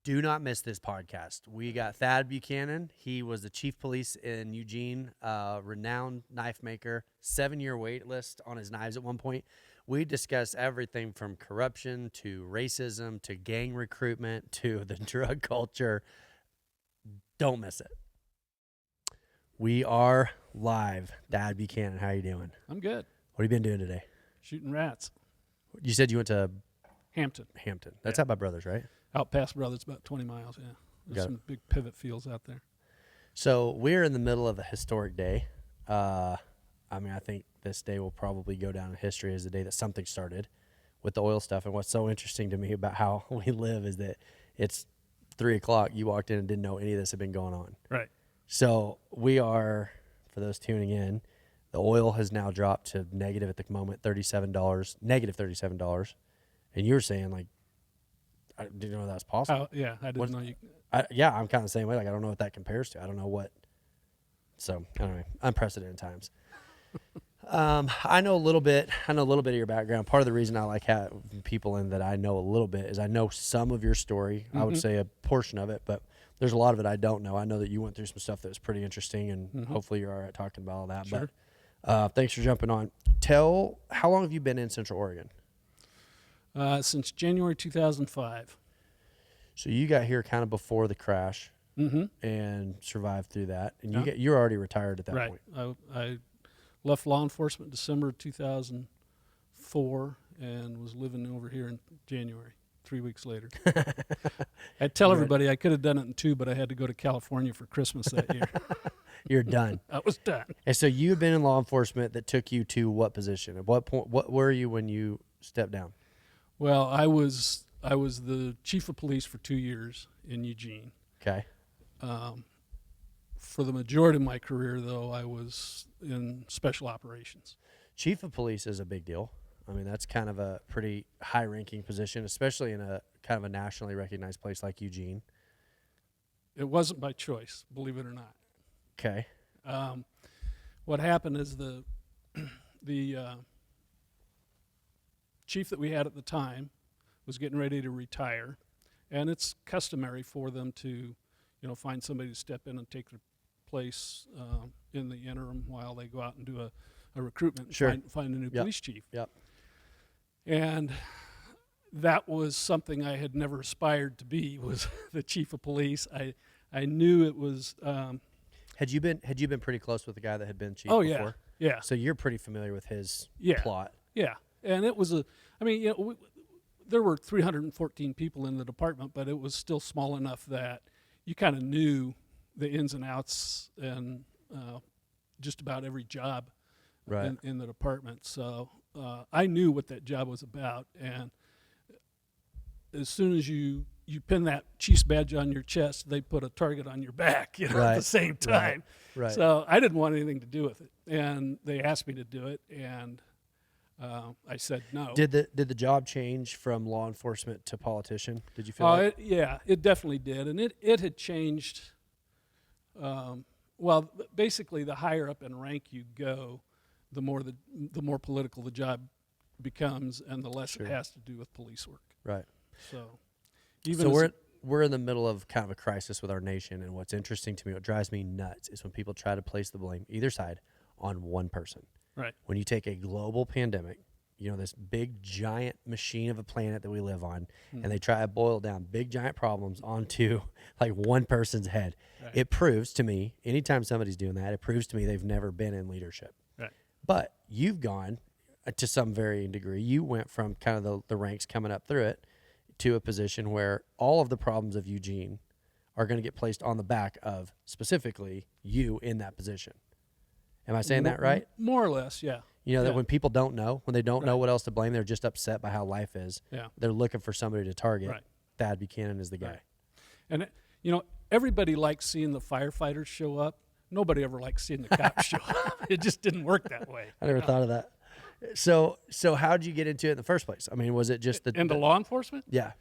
Do not miss this podcast. We got Thad Buchanan. He was the chief police in Eugene, renowned knife maker, 7-year wait list on his knives at one point. We discuss everything from corruption to racism to gang recruitment to the drug culture. Don't miss it. We are live. Thad Buchanan, how you doing? I'm good. What have you been doing today? Shooting rats. You said you went to Hampton. That's out by Brothers, right? Out past Brothers, about 20 miles, yeah. There's some big pivot fields out there. So we're in the middle of a historic day. I think this day will probably go down in history as the day that something started with the oil stuff. And what's so interesting to me about how we live is that it's 3 o'clock. You walked in and didn't know any of this had been going on. Right. So we are, for those tuning in, the oil has now dropped to negative at the moment, negative $37. And you were saying, like, I didn't know that was possible. Oh, yeah, I didn't know you. Yeah, I'm kind of the same way. Like, I don't know what that compares to. I don't know what. So, anyway, unprecedented times. I know a little bit of your background. Part of the reason I like having people in that I know a little bit is I know some of your story. I would say a portion of it, but there's a lot of it I don't know. I know that you went through some stuff that was pretty interesting, and hopefully you're all right talking about all that. Sure. But thanks for jumping on. How long have you been in Central Oregon? Since January 2005. So you got here kind of before the crash and survived through that. And you're already retired at that point. Right. I left law enforcement December 2004 and was living over here in January, 3 weeks later. I tell everybody I could have done it in 2, but I had to go to California for Christmas that year. You're done. I was done. And so you've been in law enforcement that took you to what position? At what point? What were you when you stepped down? Well, I was the chief of police for 2 years in Eugene. Okay. For the majority of my career, though, I was in special operations. Chief of police is a big deal. I mean, that's kind of a pretty high-ranking position, especially in a kind of a nationally recognized place like Eugene. It wasn't by choice, believe it or not. Okay. What happened is the chief that we had at the time was getting ready to retire, and it's customary for them to, find somebody to step in and take their place in the interim while they go out and do a recruitment and find a new police chief. Yep. And that was something I had never aspired to be, was the chief of police. I knew it was. Had you been pretty close with the guy that had been chief? Oh, before? Yeah. So you're pretty familiar with his plot. Yeah. And it was there were 314 people in the department, but it was still small enough that you kind of knew the ins and outs and just about every job in the department. So I knew what that job was about. And as soon as you pin that chief's badge on your chest, they put a target on your back, at the same time. Right. So I didn't want anything to do with it. And they asked me to do it, and I said no. Did the job change from law enforcement to politician? Did you feel like? It definitely did. And it had changed. Basically, the higher up in rank you go, the more political the job becomes, and the less it has to do with police work. Right. So we're in the middle of kind of a crisis with our nation, and what's interesting to me, what drives me nuts, is when people try to place the blame, either side, on one person. Right. When you take a global pandemic, this big giant machine of a planet that we live on, and they try to boil down big giant problems onto like one person's head. Right. It proves to me, anytime somebody's doing that, it proves to me they've never been in leadership. Right. But you've gone, to some varying degree, you went from kind of the ranks coming up through it to a position where all of the problems of Eugene are going to get placed on the back of specifically you in that position. Am I saying that right? More or less, yeah. That when people don't know, when they don't know what else to blame, they're just upset by how life is. Yeah. They're looking for somebody to target. Right. Thad Buchanan is the guy. Right. And, everybody likes seeing the firefighters show up. Nobody ever likes seeing the cops show up. It just didn't work that way. I never thought of that. So how'd you get into it in the first place? I mean, was it just into law enforcement? Yeah.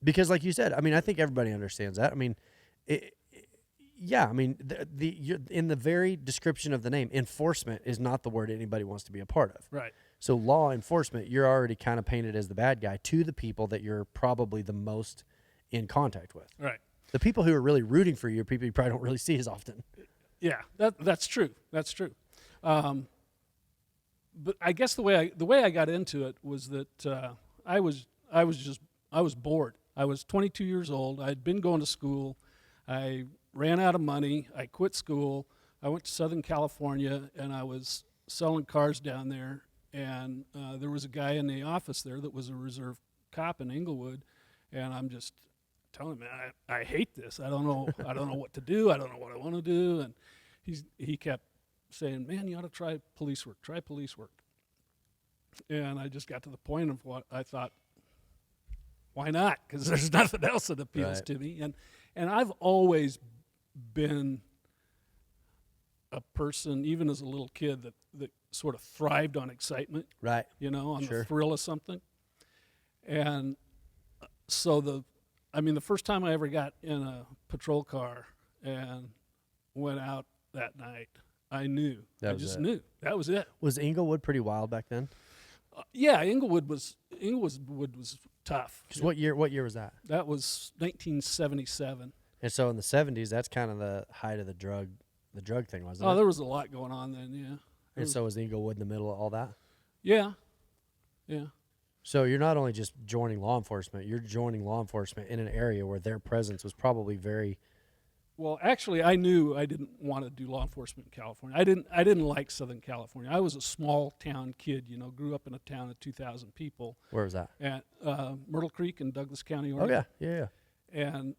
Because like you said, I mean, I think everybody understands that. I mean, you're in the very description of the name, enforcement is not the word anybody wants to be a part of. Right. So law enforcement, you're already kind of painted as the bad guy to the people that you're probably the most in contact with. Right. The people who are really rooting for you are people you probably don't really see as often. Yeah, that's true. That's true. But I guess the way I got into it was that I was bored. I was 22 years old. I'd been going to school. I ran out of money. I quit school. I went to Southern California, and I was selling cars down there. And there was a guy in the office there that was a reserve cop in Inglewood, and I'm just telling him, man, I hate this. I don't know what to do. I don't know what I want to do. And he kept saying, man, you ought to try police work. Try police work. And I just got to the point of what I thought, why not? Because there's nothing else that appeals to me. And I've always been a person, even as a little kid, that sort of thrived on excitement. Right. On Sure. the thrill of something. And so the first time I ever got in a patrol car and went out that night, I knew. I just knew. That was it. Was Inglewood pretty wild back then? Yeah, Inglewood was tough. Because what year was that? That was 1977. And so in the 70s, that's kind of the height of the drug thing, wasn't it? Oh, there was a lot going on then, yeah. And so was Inglewood in the middle of all that? Yeah. So you're not only just joining law enforcement, you're joining law enforcement in an area where their presence was probably very... Well, actually, I knew I didn't want to do law enforcement in California. I didn't like Southern California. I was a small town kid, grew up in a town of 2,000 people. Where was that? At Myrtle Creek in Douglas County, Oregon. Oh, yeah. And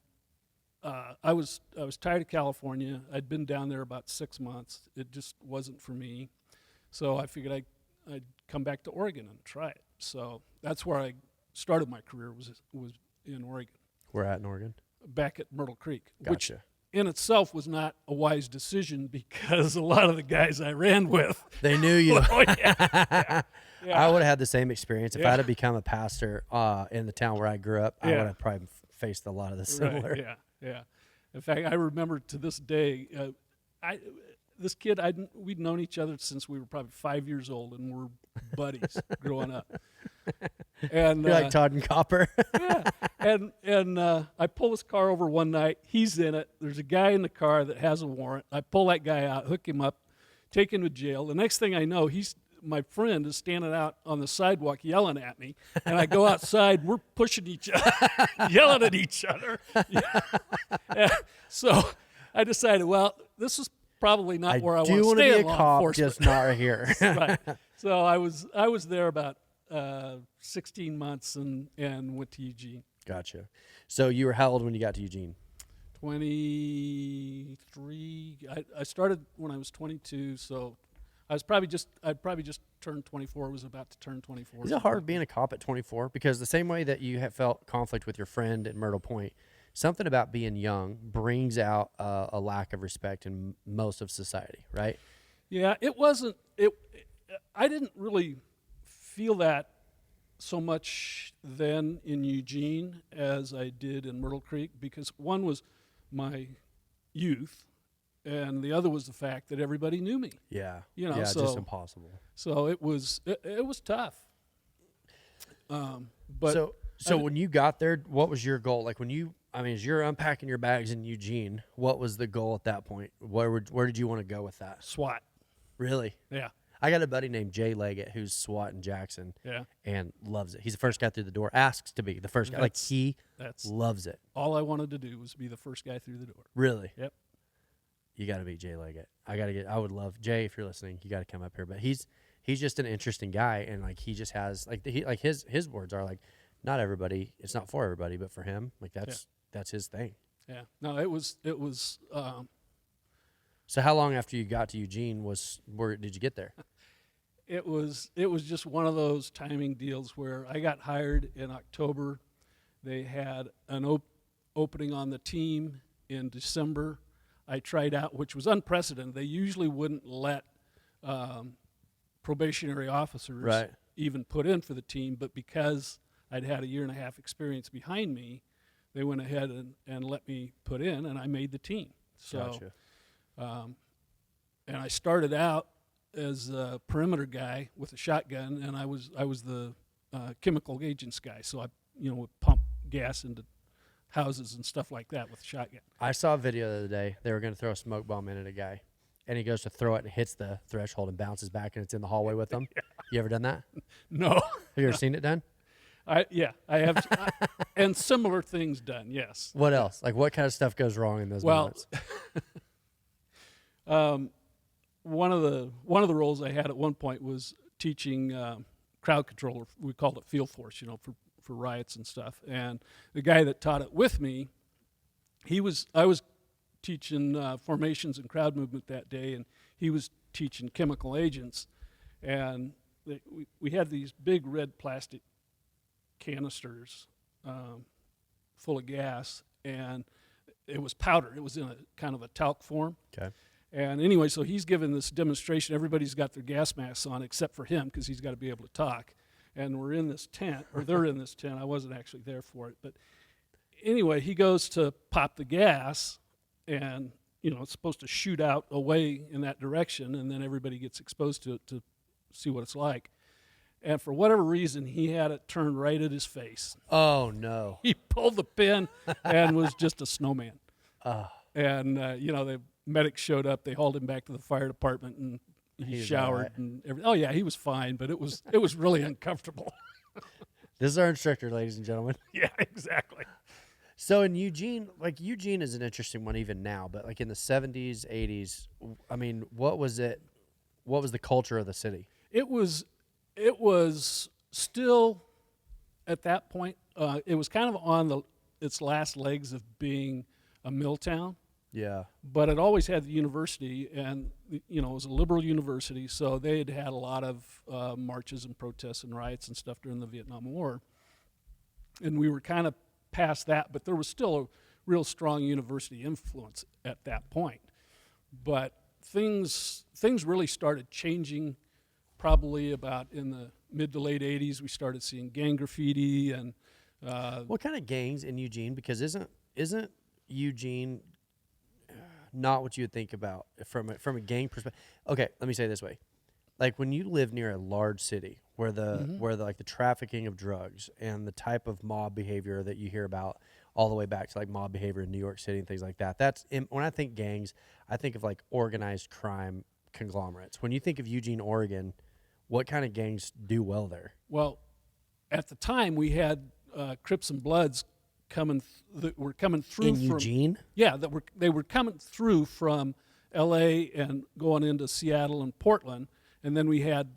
I was tired of California. I'd been down there about 6 months. It just wasn't for me. So I figured I'd come back to Oregon and try it. So that's where I started my career, was in Oregon. Where at in Oregon? Back at Myrtle Creek. Gotcha. Which in itself was not a wise decision because a lot of the guys I ran with. They knew you. Oh, yeah. I would have had the same experience. If I had become a pastor in the town where I grew up, I would have probably faced a lot of the similar. Right. Yeah. In fact, I remember to this day, this kid, we'd known each other since we were probably 5 years old, and we're buddies growing up. And You're like Todd and Copper. yeah. And I pull his car over one night. He's in it. There's a guy in the car that has a warrant. I pull that guy out, hook him up, take him to jail. The next thing I know, my friend is standing out on the sidewalk yelling at me. And I go outside. We're pushing each other, yelling at each other. Yeah. So I decided, well, this is probably not where I want to want to stay be in a law cop, enforcement. just not right here. Right. So I was there about 16 months and went to Eugene. Gotcha. So you were how old when you got to Eugene? 23. I started when I was 22, so I'd probably just turned 24. Was about to turn 24. Is it hard being a cop at 24? Because the same way that you have felt conflict with your friend at Myrtle Point, something about being young brings out a lack of respect in most of society, right? Yeah, it wasn't. I didn't really feel that so much then in Eugene as I did in Myrtle Creek, because one was my youth, and the other was the fact that everybody knew me. Yeah. So, just impossible. So it was tough. But so when you got there, what was your goal? Like as you're unpacking your bags in Eugene, what was the goal at that point? Where did you want to go with that? SWAT. Really? Yeah. I got a buddy named Jay Leggett who's SWAT in Jackson. Yeah. And loves it. He's the first guy through the door. Asks to be the first guy. He loves it. All I wanted to do was be the first guy through the door. Really? Yep. You got to be Jay Leggett. I would love Jay if you're listening. You got to come up here. But he's just an interesting guy, and he just has his words are like, not everybody. It's not for everybody, but for him, that's his thing. Yeah. No, it was. So how long after you got to Eugene did you get there? It was just one of those timing deals where I got hired in October. They had an opening on the team in December. I tried out, which was unprecedented. They usually wouldn't let probationary officers even put in for the team, but because I'd had a year and a half experience behind me, they went ahead and let me put in, and I made the team. So, Gotcha. And I started out as a perimeter guy with a shotgun, and I was the chemical agents guy. So I would pump gas into houses and stuff like that with a shotgun. I saw a video the other day. They were going to throw a smoke bomb in at a guy, and he goes to throw it and hits the threshold and bounces back, and it's in the hallway with him. Yeah. You ever done that? No. Have you ever seen it done? I have, and similar things done. Yes. What else? Like, what kind of stuff goes wrong in those moments? One of the roles I had at one point was teaching crowd control. Or we called it field force, for riots and stuff. And the guy that taught it with me, I was teaching formations and crowd movement that day, and he was teaching chemical agents. And we had these big red plastic canisters full of gas, and it was powder. It was in a kind of a talc form. Okay. And anyway, so he's giving this demonstration. Everybody's got their gas masks on except for him because he's got to be able to talk. And we're in this tent, or they're in this tent. I wasn't actually there for it. But anyway, he goes to pop the gas, and, it's supposed to shoot out away in that direction, and then everybody gets exposed to it to see what it's like. And for whatever reason, he had it turned right at his face. Oh, no. He pulled the pin and was just a snowman. Oh. And, the medics showed up. They hauled him back to the fire department, and he showered right. and everything. Oh, yeah, he was fine, but it was really uncomfortable. This is our instructor, ladies and gentlemen. Yeah, exactly. So in Eugene, Eugene is an interesting one even now, but like in the 70s, 80s, I mean, what was it? What was the culture of the city? It was still, at that point, it was kind of on its last legs of being a mill town. Yeah. But it always had the university, and, it was a liberal university, so they had had a lot of marches and protests and riots and stuff during the Vietnam War. And we were kind of past that, but there was still a real strong university influence at that point. But things really started changing probably about in the mid to late 80s. We started seeing gang graffiti and what kind of gangs in Eugene? Because isn't Eugene not what you would think about from a gang perspective? Okay, let me say it this way: like when you live near a large city where the trafficking of drugs and the type of mob behavior that you hear about all the way back to like mob behavior in New York City and things like that. When I think gangs, I think of like organized crime conglomerates. When you think of Eugene, Oregon, what kind of gangs do well there? Well, at the time we had Crips and Bloods that were coming through in from Eugene. Yeah, they were coming through from L.A. and going into Seattle and Portland, and then we had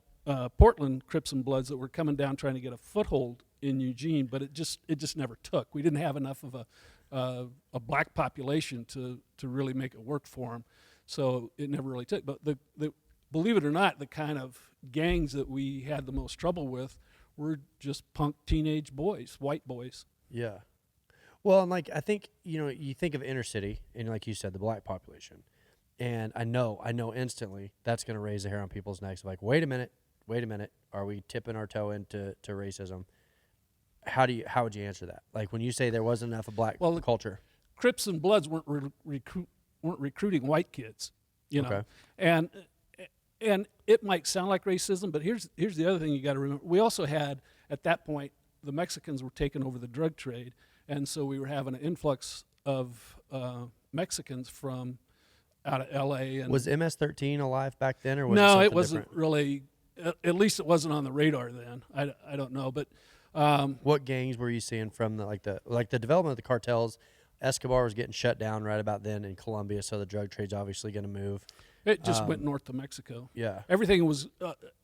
Portland Crips and Bloods that were coming down trying to get a foothold in Eugene, but it just never took. We didn't have enough of a black population to really make it work for them, so it never really took. But believe it or not, the kind of gangs that we had the most trouble with were just punk teenage boys, white boys. Yeah. Well, and I think, you think of inner city and like you said, the black population. And I know instantly that's going to raise a hair on people's necks. Like, wait a minute. Are we tipping our toe into racism? How would you answer that? Like when you say there wasn't enough of black culture. Crips and Bloods weren't recruiting white kids, Okay. And it might sound like racism, but here's the other thing you got to remember. We also had, at that point, the Mexicans were taking over the drug trade, and so we were having an influx of Mexicans from out of L.A. And was MS-13 alive back then, or was no? it wasn't different? Really. At least it wasn't on the radar then. I don't know, but what gangs were you seeing from the development of the cartels? Escobar was getting shut down right about then in Colombia, so the drug trade's obviously going to move. It just went north to Mexico. Yeah. Everything was,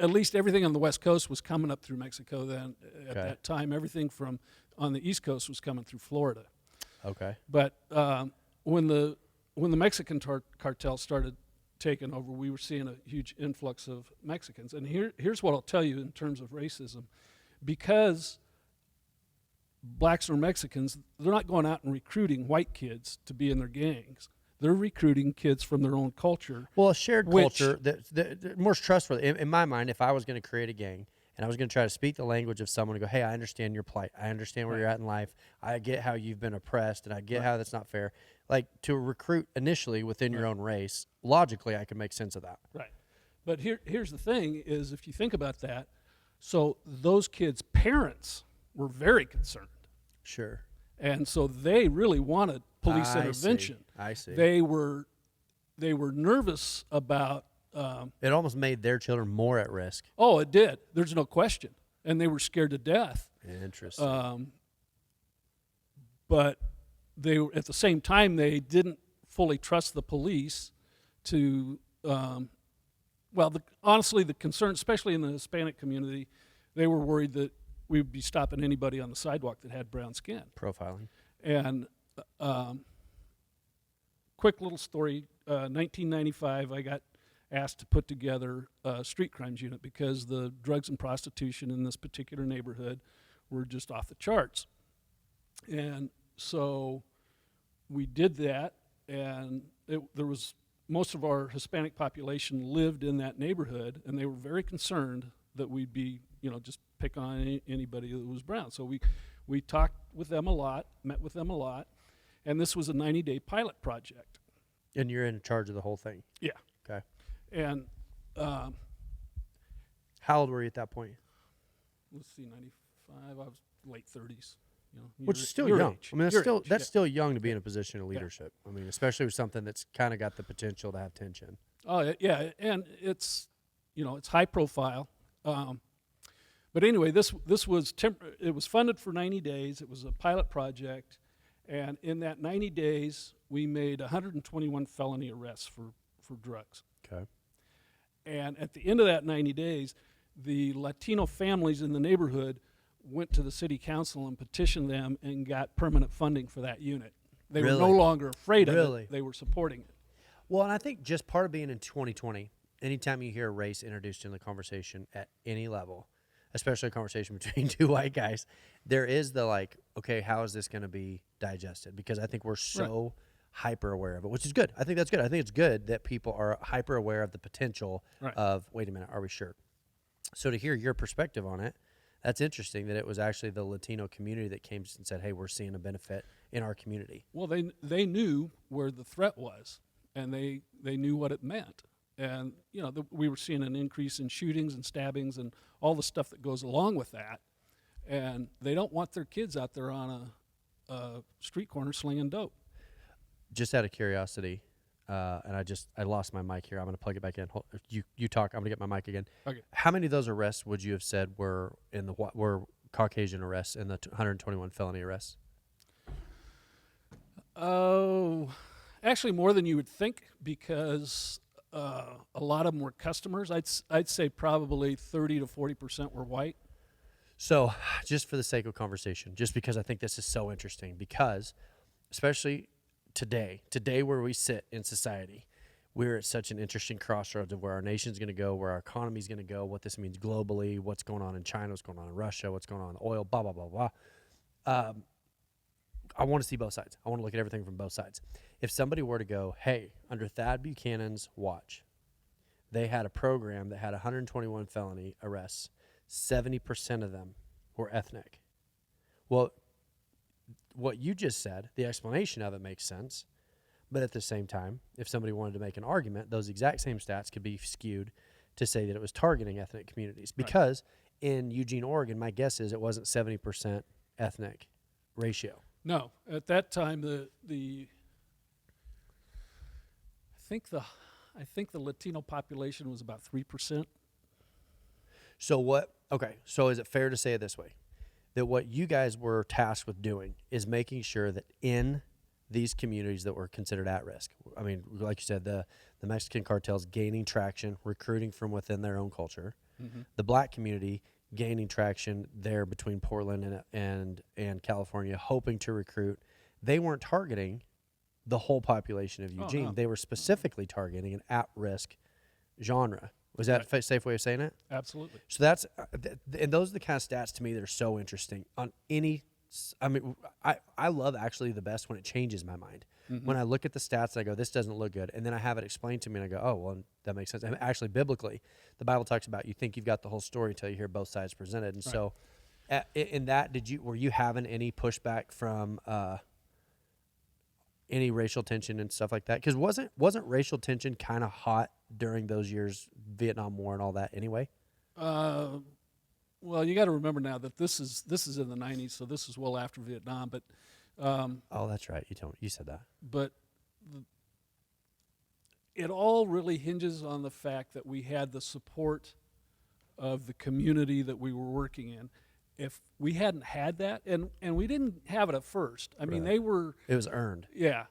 at least everything on the West Coast was coming up through Mexico then. At that time, everything from on the East Coast was coming through Florida. Okay. But when the Mexican cartel started taking over, we were seeing a huge influx of Mexicans. And here's what I'll tell you in terms of racism. Because blacks or Mexicans, they're not going out and recruiting white kids to be in their gangs. They're recruiting kids from their own culture. Well, a shared culture that more trustworthy. In my mind, if I was going to create a gang and I was going to try to speak the language of someone and go, hey, I understand your plight. I understand where you're at in life. I get how you've been oppressed, and I get how that's not fair. Like, to recruit initially within your own race, logically, I can make sense of that. Right. But here's the thing: is if you think about that, so those kids' parents were very concerned, Sure. and so they really wanted police I intervention. See. I see. They were nervous about. It almost made their children more at risk. Oh, it did. There's no question, and they were scared to death. Interesting. But they were, at the same time, they didn't fully trust the police to. Honestly, the concern, especially in the Hispanic community, they were worried that we would be stopping anybody on the sidewalk that had brown skin. Profiling. And quick little story, 1995, I got asked to put together a street crimes unit because the drugs and prostitution in this particular neighborhood were just off the charts. And so we did that, and there was most of our Hispanic population lived in that neighborhood, and they were very concerned that we'd be, just pick on anybody that was brown. So we talked with them a lot, met with them a lot, and this was a 90-day pilot project. And you're in charge of the whole thing? Yeah. Okay. And how old were you at that point? let's see, 95, I was late 30s. Which is still your young. age. I mean, Your age, that's still young to be in a position of leadership. I mean, especially with something that's kind of got the potential to have tension. Oh yeah, and it's it's high profile. But anyway, this was it was funded for 90 days. It was a pilot project, and in that 90 days, we made 121 felony arrests for drugs. Okay. And at the end of that 90 days, the Latino families in the neighborhood went to the city council and petitioned them and got permanent funding for that unit. They were no longer afraid of it. They were supporting it. Well, and I think just part of being in 2020, anytime you hear race introduced in the conversation at any level, especially a conversation between two white guys, there is the okay, how is this going to be digested? Because I think we're so hyper aware of it, which is good. I think that's good. I think it's good that people are hyper aware of the potential of, wait a minute, are we sure? So to hear your perspective on it, that's interesting that it was actually the Latino community that came and said, hey, we're seeing a benefit in our community. Well, they knew where the threat was, and they knew what it meant. And, we were seeing an increase in shootings and stabbings and all the stuff that goes along with that. And they don't want their kids out there on a street corner slinging dope. Just out of curiosity, and I lost my mic here. I'm going to plug it back in. You talk. I'm going to get my mic again. Okay. How many of those arrests would you have said were Caucasian arrests in the 121 felony arrests? Oh, actually more than you would think, because a lot of them were customers. I'd say probably 30 to 40% were white. So, just for the sake of conversation, just because I think this is so interesting, because especially today where we sit in society, we're at such an interesting crossroads of where our nation's going to go, where our economy's going to go, what this means globally, what's going on in China, what's going on in Russia, what's going on in the oil, blah, blah, blah, blah. I want to see both sides. I want to look at everything from both sides. If somebody were to go, hey, under Thad Buchanan's watch, they had a program that had 121 felony arrests, 70% of them were ethnic. Well, what you just said, the explanation of it makes sense. But at the same time, if somebody wanted to make an argument, those exact same stats could be skewed to say that it was targeting ethnic communities. Because in Eugene, Oregon, my guess is it wasn't 70% ethnic ratio. No, at that time I think the Latino population was about 3%. So so is it fair to say it this way? That what you guys were tasked with doing is making sure that in these communities that were considered at risk, I mean, like you said, the Mexican cartels gaining traction, recruiting from within their own culture, the black community gaining traction there between Portland and California, hoping to recruit. They weren't targeting the whole population of Eugene. No. They were specifically targeting an at-risk genre. Was that a safe way of saying it? Absolutely. So that's, and those are the kind of stats to me that are so interesting on any, I mean, I love actually the best when it changes my mind. When I look at the stats, I go, this doesn't look good. And then I have it explained to me and I go, oh, well, that makes sense. And actually, biblically, the Bible talks about you think you've got the whole story until you hear both sides presented. And so in that, were you having any pushback from any racial tension and stuff like that? Because wasn't racial tension kind of hot during those years, Vietnam War and all that anyway? Well, you got to remember now that this is in the 90s, so this is well after Vietnam. But Oh, that's right. You said that. but it all really hinges on the fact that we had the support of the community that we were working in. If we hadn't had that, and we didn't have it at first. I mean, Right. it was earned. yeah,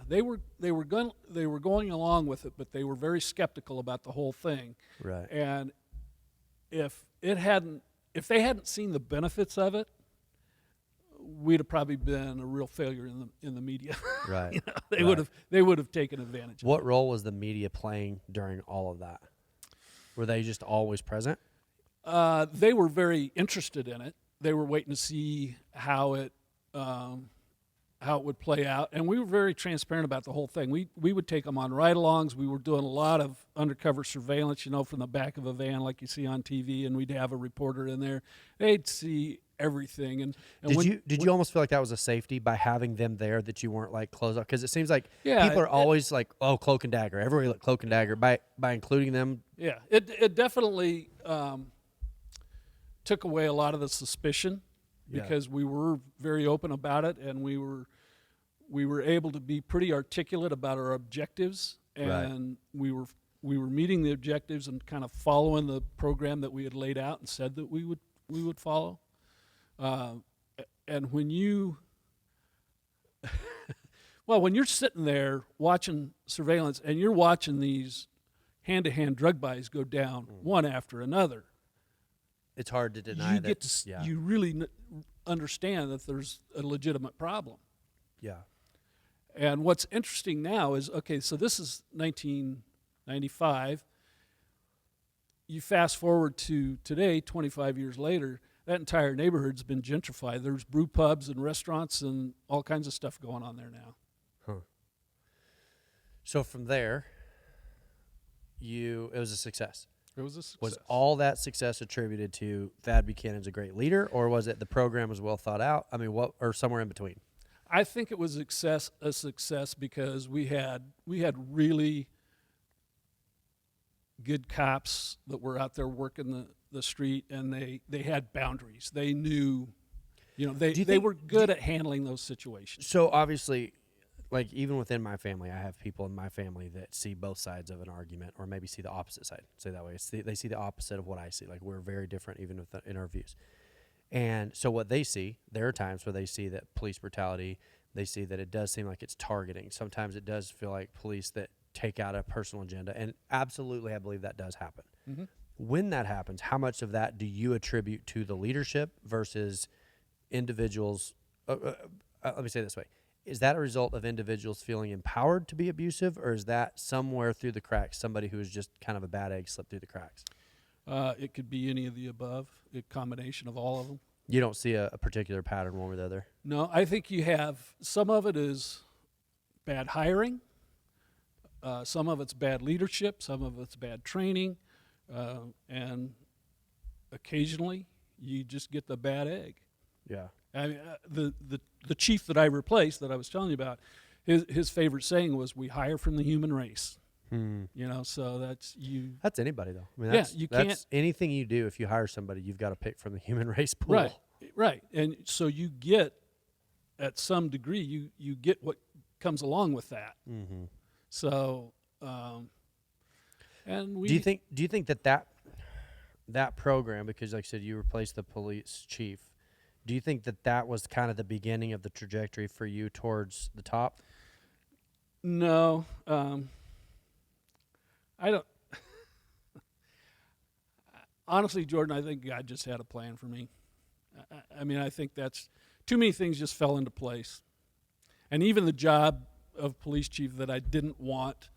they were going along with it, but they were very skeptical about the whole thing. Right. And if they hadn't seen the benefits of it, we'd have probably been a real failure in the media. Right. You know, they Right. would have taken advantage of What role was the media playing during all of that? Were they just always present? it. They were very interested in it. They were waiting to see how it would play out, and we were very transparent about the whole thing. We would take them on ride-alongs. We were doing a lot of undercover surveillance, from the back of a van like you see on TV, and we'd have a reporter in there. They'd see everything. And Did you almost feel like that was a safety by having them there, that you weren't like closed off? Because it seems like Yeah, people are always like, oh, cloak and dagger. Everybody like cloak and dagger. By including them, Yeah, it definitely took away a lot of the suspicion Yeah. because we were very open about it, and we were able to be pretty articulate about our objectives, and we were meeting the objectives and kind of following the program that we had laid out and said that we would follow. And when you're sitting there watching surveillance and you're watching these hand-to-hand drug buys go down one after another, it's hard to deny you that. get to yeah. you really understand that there's a legitimate problem. Yeah. And what's interesting now is, okay, so this is 1995. You fast forward to today, 25 years later, that entire neighborhood's been gentrified. There's brew pubs and restaurants and all kinds of stuff going on there now. Huh. So from there, it was a success. It was a success. Was all that success attributed to Thad Buchanan's a great leader, or was it the program was well thought out? I mean, or somewhere in between? I think it was a success because we had really good cops that were out there working the street, and they had boundaries. They knew, they were good at handling those situations. So obviously, like even within my family, I have people in my family that see both sides of an argument, or maybe see the opposite side. Say that way, they see the opposite of what I see. Like we're very different, even in our views. And so what they see, there are times where they see that police brutality. They see that it does seem like it's targeting. Sometimes it does feel like police that take out a personal agenda, and absolutely, I believe that does happen. Mm-hmm. When that happens, how much of that do you attribute to the leadership versus individuals? Let me say it this way. Is that a result of individuals feeling empowered to be abusive, or is that somewhere through the cracks, somebody who is just kind of a bad egg slipped through the cracks? It could be any of the above, a combination of all of them. You don't see a particular pattern one or the other? No, I think you have some of it is bad hiring, some of it's bad leadership, some of it's bad training, and occasionally you just get the bad egg. Yeah. I mean, the chief that I replaced, that I was telling you about, his favorite saying was, "We hire from the human race." So that's you. That's anybody though. I mean, Yeah, you can't- that's anything you do. If you hire somebody, you've got to pick from the human race pool. Right. And so you get, at some degree, you get what comes along with that. Mm-hmm. So, and we. Do you think that program, because like I said, you replaced the police chief, do you think that was kind of the beginning of the trajectory for you towards the top? No, I don't. Honestly, Jordan, I think God just had a plan for me. I mean, I think that's too many things just fell into place, and even the job of police chief that I didn't want,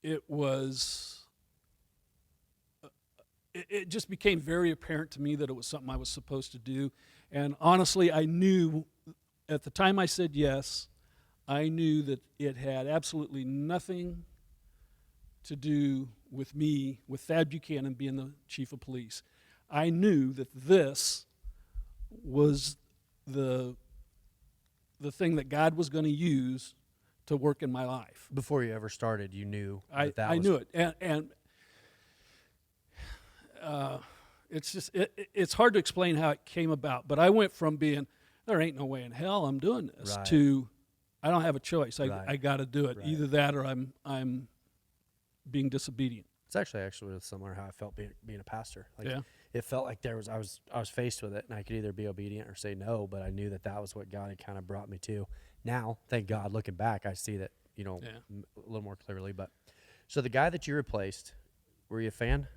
it was. It just became very apparent to me that it was something I was supposed to do, and honestly, I knew at the time I said yes. I knew that it had absolutely nothing to do with me, with Thad Buchanan being the chief of police. I knew that this was the thing that God was going to use to work in my life. Before you ever started, you knew that I was... knew it, and it's just it's hard to explain how it came about. But I went from being there ain't no way in hell I'm doing this Right. to I don't have a choice. Right. I got to do it. Right. Either that or I'm being disobedient. It's actually similar how I felt being a pastor. Like, Yeah. it felt like I was faced with it, and I could either be obedient or say no. But I knew that was what God had kind of brought me to. Now, thank God, looking back, I see that a little more clearly. But so the guy that you replaced, were you a fan?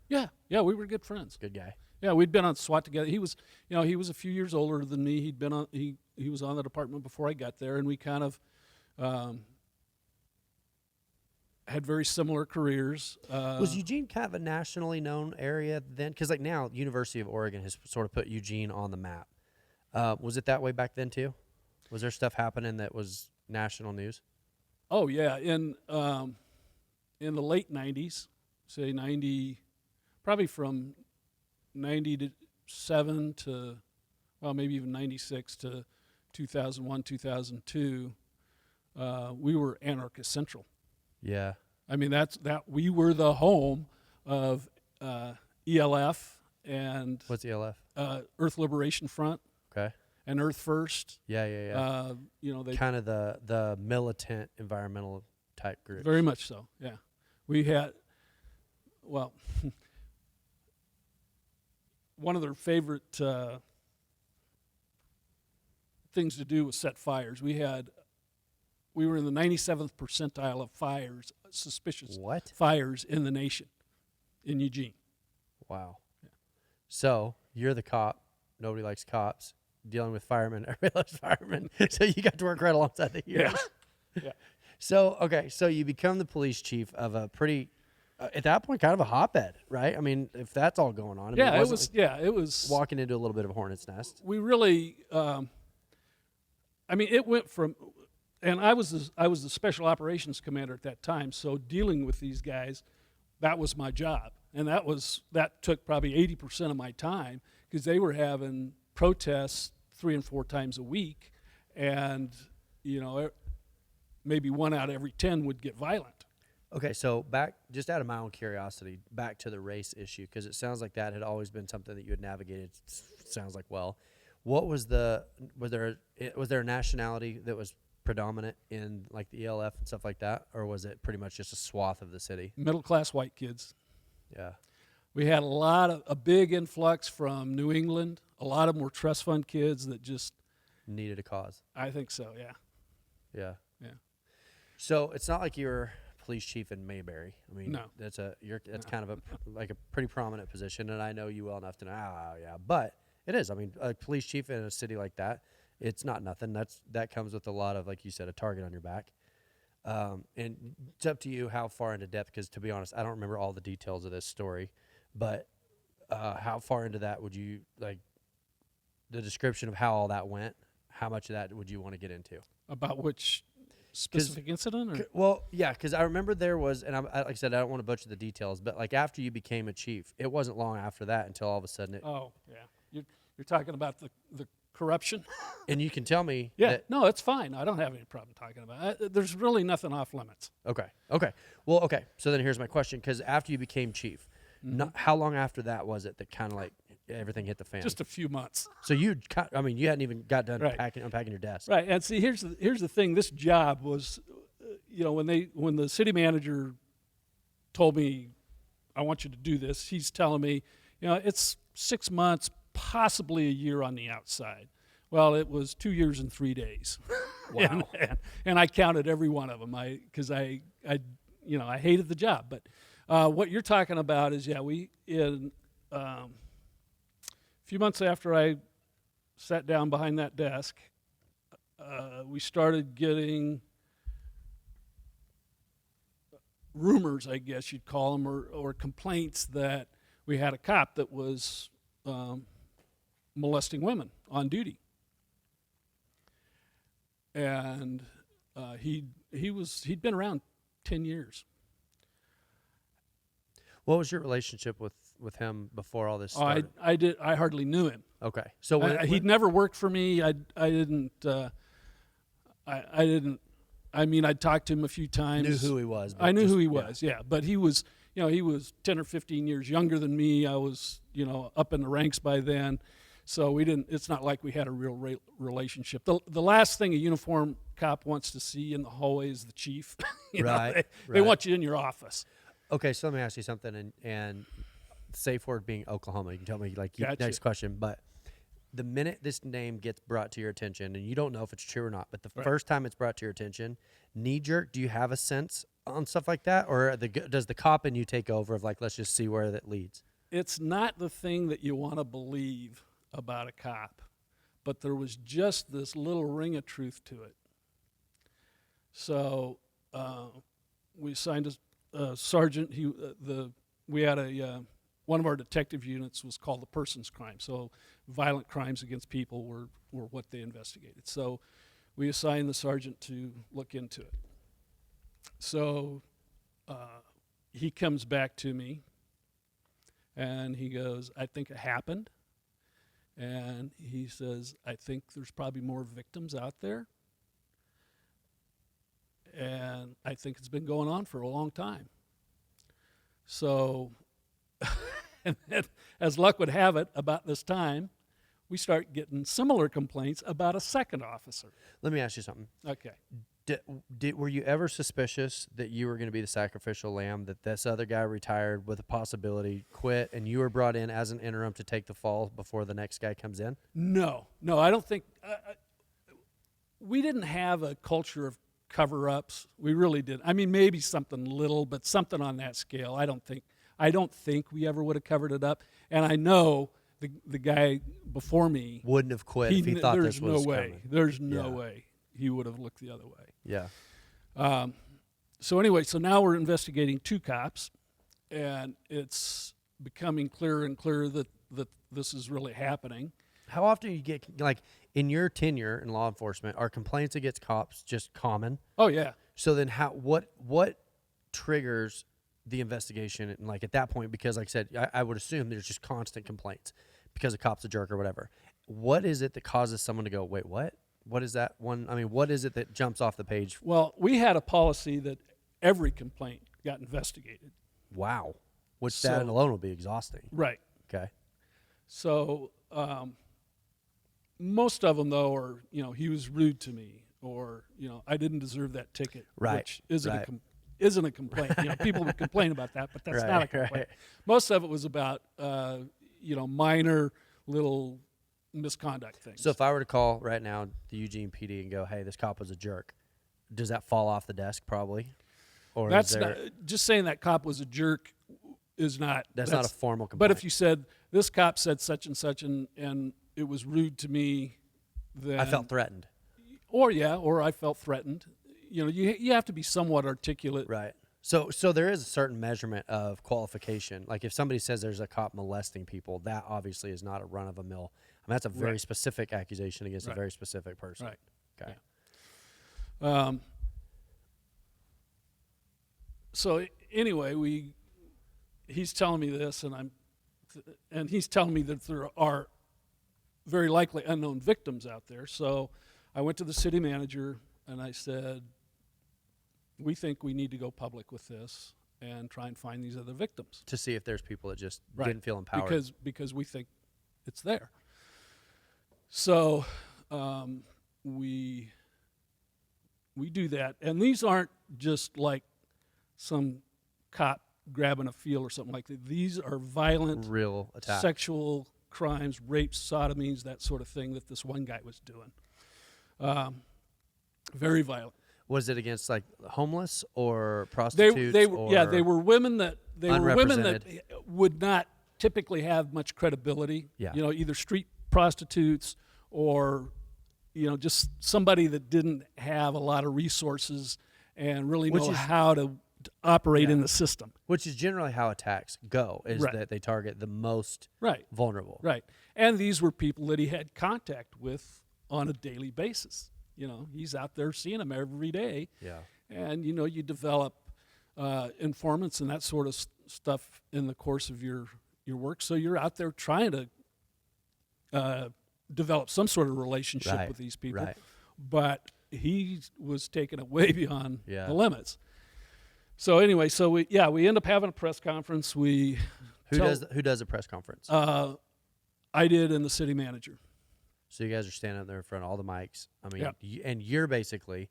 Yeah, we were good friends. Good guy. Yeah, we'd been on SWAT together. He was a few years older than me. He'd been on he was on the department before I got there, and we kind of had very similar careers. Was Eugene kind of a nationally known area then? Because like now, University of Oregon has sort of put Eugene on the map. Was it that way back then too? Was there stuff happening that was national news? Oh yeah, in the late '90s, say probably from '97 to maybe even '96 to 2001, 2002, we were anarchist central. Yeah. I mean, that we were the home of ELF and What's ELF? Earth Liberation Front Okay. and Earth First. Yeah. They Kind of the militant environmental type group. very much so. Yeah, we had one of their favorite things to do was set fires. We were in the 97th percentile of fires, suspicious What? fires in the nation, in Eugene. Wow. Yeah. So you're the cop. Nobody likes cops. Dealing with firemen. Everybody loves firemen. So you got to work right alongside the heroes. Yeah. So you become the police chief of a pretty, at that point, kind of a hotbed, right? I mean, if that's all going on. It wasn't was. like Yeah, it was. walking into a little bit of a hornet's nest. We really. It went from, and I was the special operations commander at that time. So dealing with these guys, that was my job, and that took probably 80% of my time because they were having protests 3 and 4 times a week, and maybe 1 out of every 10 would get violent. Okay, so back, just out of my own curiosity, back to the race issue, because it sounds like that had always been something that you had navigated. Sounds like what was was there a nationality that was predominant in like the ELF and stuff like that, or was it pretty much just a swath of the city? Middle class white kids. Yeah. We had a big influx from New England. A lot of them were trust fund kids that just Needed a cause. I think so. Yeah. Yeah. Yeah. So it's not like you're police chief in Mayberry. I mean, No. that's kind of a pretty prominent position, and I know you well enough to know. Yeah, but it is. I mean, a police chief in a city like that, it's not nothing. That comes with a lot of, like you said, a target on your back. And it's up to you how far into depth, because to be honest, I don't remember all the details of this story, but how far into that would you, like, the description of how all that went, how much of that would you want to get into? About which specific incident? Or? Well, yeah, because I remember there was, and like I said, I don't want to butcher the details, but like after you became a chief, it wasn't long after that until all of a sudden Oh, yeah. You're talking about the corruption? and you can tell me Yeah. that, No, it's fine. I don't have any problem talking about it. There's really nothing off limits. Okay. Well, okay, so then here's my question, because after you became chief, how long after that was it that kind of like everything hit the fan? Just a few months. So you hadn't even got done Right. unpacking your desk. Right. And see, here's the thing. This job was, when the city manager told me, I want you to do this, he's telling me, it's 6 months, possibly a year on the outside. Well, it was 2 years and 3 days. Wow. and I counted every one of them. Because I hated the job. But what you're talking about is, a few months after I sat down behind that desk, we started getting rumors, I guess you'd call them, or complaints that we had a cop that was molesting women on duty. And he'd been around 10 years. What was your relationship with him before all this started? I hardly knew him. Okay, so He'd never worked for me. I I mean, I'd talked to him a few times. Knew who he was. I knew who he was, yeah. But he was, he was 10 or 15 years younger than me. I was, up in the ranks by then. So it's not like we had a real relationship. The last thing a uniform cop wants to see in the hallway is the chief. They want you in your office. Okay, so let me ask you something, and safe word being Oklahoma. You can tell me Gotcha. Next question, but the minute this name gets brought to your attention, and you don't know if it's true or not, but the first time it's brought to your attention, knee jerk, do you have a sense on stuff like that, or does the cop in you take over of let's just see where that leads? It's not the thing that you want to believe about a cop, but there was just this little ring of truth to it. So we assigned a sergeant. We had one of our detective units was called the persons crime. So violent crimes against people were what they investigated. So we assigned the sergeant to look into it. So he comes back to me and he goes, I think it happened. And he says, I think there's probably more victims out there. And I think it's been going on for a long time. So, and then, as luck would have it, about this time, we start getting similar complaints about a second officer. Let me ask you something. Okay. Were you ever suspicious that you were going to be the sacrificial lamb, that this other guy retired with a possibility, quit, and you were brought in as an interim to take the fall before the next guy comes in? No, I don't think we didn't have a culture of cover-ups. We really didn't. I mean, maybe something little, but something on that scale. I don't think we ever would have covered it up. And I know the guy before me wouldn't have quit if he thought this was coming. There's no way he would have looked the other way. Yeah. So anyway, so now we're investigating two cops, and it's becoming clearer and clearer that this is really happening. How often do you get, in your tenure in law enforcement, are complaints against cops just common? Oh, yeah. So then what triggers the investigation, and at that point, because like I said, I would assume there's just constant complaints because a cop's a jerk or whatever. What is it that causes someone to go, wait, what? What is that one? I mean, what is it that jumps off the page? Well, we had a policy that every complaint got investigated. Wow. Which that alone would be exhausting. Right. Okay. So most of them, though, are, he was rude to me, or, I didn't deserve that ticket, right. which isn't a complaint. People would complain about that, but that's not a complaint. Right. Most of it was about, minor little misconduct things. So if I were to call right now the Eugene PD and go, hey, this cop was a jerk, does that fall off the desk probably? Or that's not, just saying that cop was a jerk is not. That's not a formal complaint. But if you said, this cop said such and such and it was rude to me, then I felt threatened. Or I felt threatened. You have to be somewhat articulate. Right. So there is a certain measurement of qualification. Like if somebody says there's a cop molesting people, that obviously is not a run-of-the-mill. I mean, that's a very specific accusation against a very specific person. Right. Okay. Yeah. So anyway, he's telling me this, and he's telling me that there are very likely unknown victims out there. So I went to the city manager and I said, we think we need to go public with this and try and find these other victims. To see if there's people that just didn't feel empowered. Because we think it's there. So we do that. And these aren't just like some cop grabbing a feel or something like that. These are violent, real attacks, sexual crimes, rapes, sodomies, that sort of thing that this one guy was doing. Very violent. Was it against homeless or prostitutes? They were women that would not typically have much credibility. Yeah. Either street prostitutes or just somebody that didn't have a lot of resources and really know how to operate in the system. Which is generally how attacks go, is that they target the most vulnerable. Right. And these were people that he had contact with on a daily basis. He's out there seeing them every day. Yeah. And, you develop informants and that sort of stuff in the course of your work. So you're out there trying to develop some sort of relationship with these people. Right. But he was taking it way beyond Yeah. the limits. So anyway, we end up having a press conference. Who does a press conference? I did, and the city manager. So you guys are standing up there in front of all the mics. I mean, Yeah. and you're basically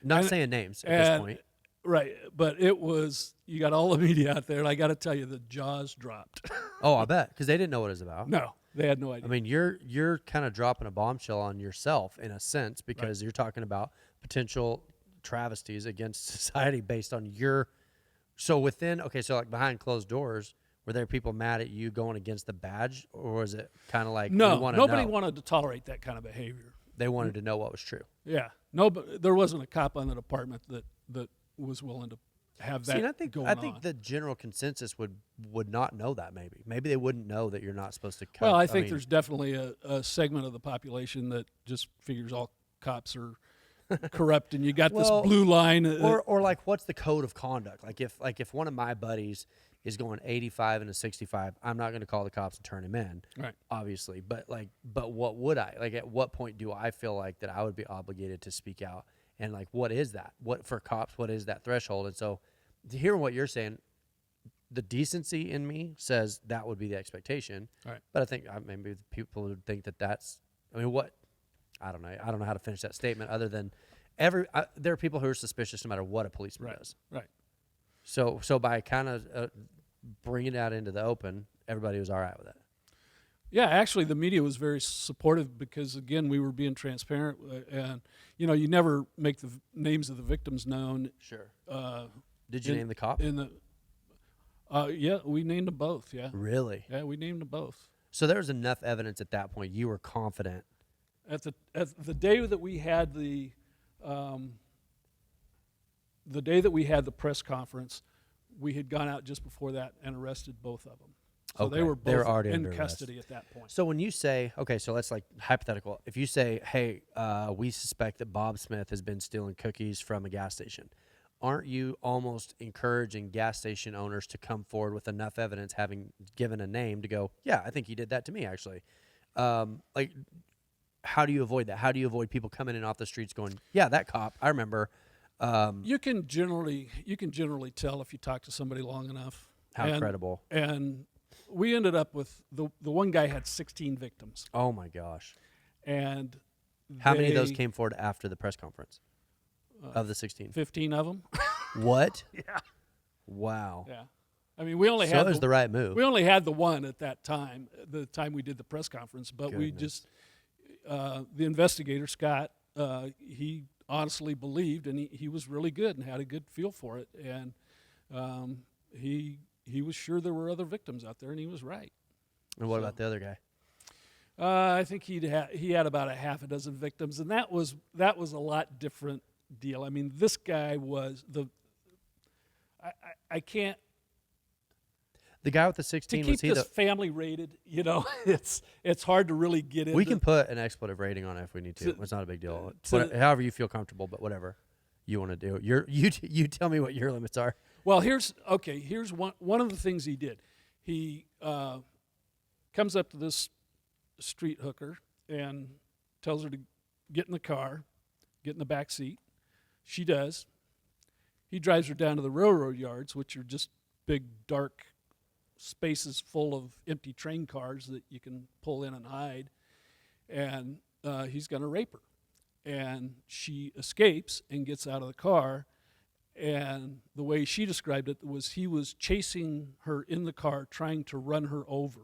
not saying names at this point. Right, but it was, you got all the media out there, and I got to tell you, the jaws dropped. Oh, I bet, because they didn't know what it was about. No, they had no idea. I mean, you're kind of dropping a bombshell on yourself in a sense, because you're talking about potential travesties against society based on your. So like behind closed doors, were there people mad at you going against the badge, or was it kind of like nobody wanted to tolerate that kind of behavior. They wanted to know what was true. Yeah, no, but there wasn't a cop on the department that was willing to have that. I think the general consensus would not know that. Maybe they wouldn't know that you're not supposed to. Well, I think there's definitely a segment of the population that just figures all cops are corrupt, and you got this blue line. Or like, what's the code of conduct? Like if one of my buddies is going 85 and a 65, I'm not going to call the cops and turn him in. Right. Obviously, but what would I? Like, at what point do I feel like that I would be obligated to speak out? And like, what is that? What for cops? What is that threshold? And so, hearing what you're saying, the decency in me says that would be the expectation. Right. But I think maybe people would think that's. I mean, what? I don't know. I don't know how to finish that statement other than there are people who are suspicious no matter what a policeman does. Right. So by kind of bringing that into the open, everybody was all right with it. Yeah, actually, the media was very supportive because, again, we were being transparent, and you never make the names of the victims known. Sure. Did you name the cop? Yeah, we named them both. Yeah. Really? Yeah, we named them both. So there was enough evidence at that point. You were confident. At the day that we had the press conference, we had gone out just before that and arrested both of them. So okay. they were both already in custody at that point. So when you say, okay, so let's like hypothetical. If you say, hey, we suspect that Bob Smith has been stealing cookies from a gas station, aren't you almost encouraging gas station owners to come forward with enough evidence, having given a name, to go, yeah, I think he did that to me, actually? Like, how do you avoid that? How do you avoid people coming in off the streets going, yeah, that cop, I remember. You can generally tell if you talk to somebody long enough. How credible. And we ended up with the one guy had 16 victims. Oh my gosh. And how many of those came forward after the press conference? Of the 16? 15 of them. What? Yeah. Wow. Yeah. I mean, we only had the right move. We only had the one at that time, the time we did the press conference, but Goodness. we just the investigator Scott, he honestly believed, and he was really good and had a good feel for it, and he was sure there were other victims out there, and he was right. And what about the other guy? I think he had about a half a dozen victims, and that was a lot different deal. I mean, this guy was I can't. The guy with the 16, to keep was he this family rated, it's hard to really get into. We can put an expletive rating on it if we need to. It's not a big deal. However you feel comfortable, but whatever you want to do. You tell me what your limits are. Well, here's one of the things he did. He comes up to this street hooker and tells her to get in the car, get in the back seat. She does. He drives her down to the railroad yards, which are just big, dark spaces full of empty train cars that you can pull in and hide. And he's going to rape her. And she escapes and gets out of the car. And the way she described it was he was chasing her in the car, trying to run her over.